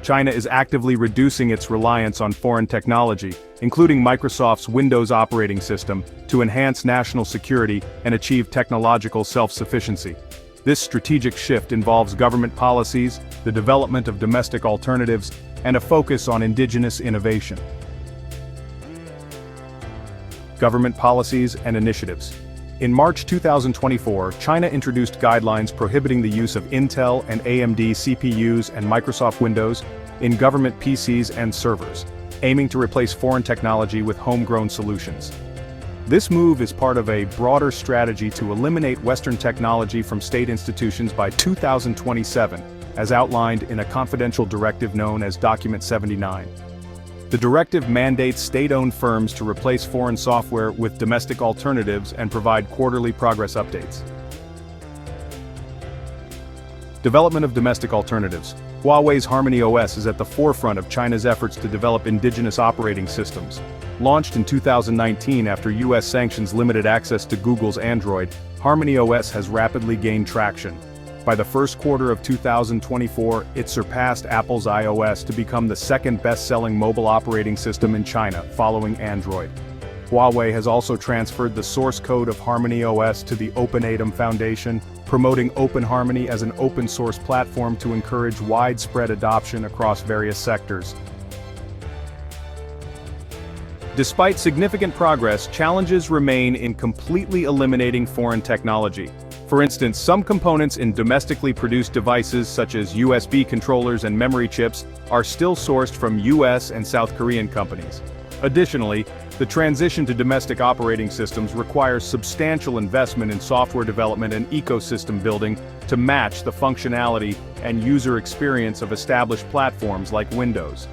China is actively reducing its reliance on foreign technology, including Microsoft's Windows operating system, to enhance national security and achieve technological self-sufficiency. This strategic shift involves government policies, the development of domestic alternatives, and a focus on indigenous innovation. Government policies and initiatives. In March 2024, China introduced guidelines prohibiting the use of Intel and AMD CPUs and Microsoft Windows in government PCs and servers, aiming to replace foreign technology with homegrown solutions. This move is part of a broader strategy to eliminate Western technology from state institutions by 2027, as outlined in a confidential directive known as Document 79. The directive mandates state-owned firms to replace foreign software with domestic alternatives and provide quarterly progress updates. Development of domestic alternatives. Huawei's Harmony OS is at the forefront of China's efforts to develop indigenous operating systems. Launched in 2019 after US sanctions limited access to Google's Android, Harmony OS has rapidly gained traction. By the first quarter of 2024, it surpassed Apple's iOS to become the second best-selling mobile operating system in China, following Android. Huawei has also transferred the source code of Harmony OS to the OpenAtom Foundation, promoting Open Harmony as an open-source platform to encourage widespread adoption across various sectors. Despite significant progress, challenges remain in completely eliminating foreign technology. For instance, some components in domestically produced devices such as USB controllers and memory chips are still sourced from US and South Korean companies. Additionally, the transition to domestic operating systems requires substantial investment in software development and ecosystem building to match the functionality and user experience of established platforms like Windows.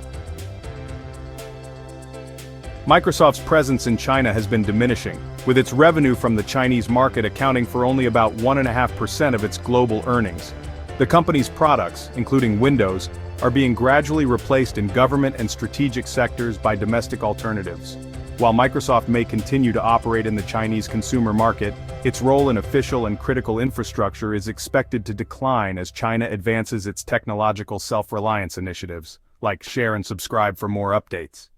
Microsoft's presence in China has been diminishing, with its revenue from the Chinese market accounting for only about 1.5% of its global earnings. The company's products, including Windows, are being gradually replaced in government and strategic sectors by domestic alternatives. While Microsoft may continue to operate in the Chinese consumer market, its role in official and critical infrastructure is expected to decline as China advances its technological self-reliance initiatives. Like, share and subscribe for more updates.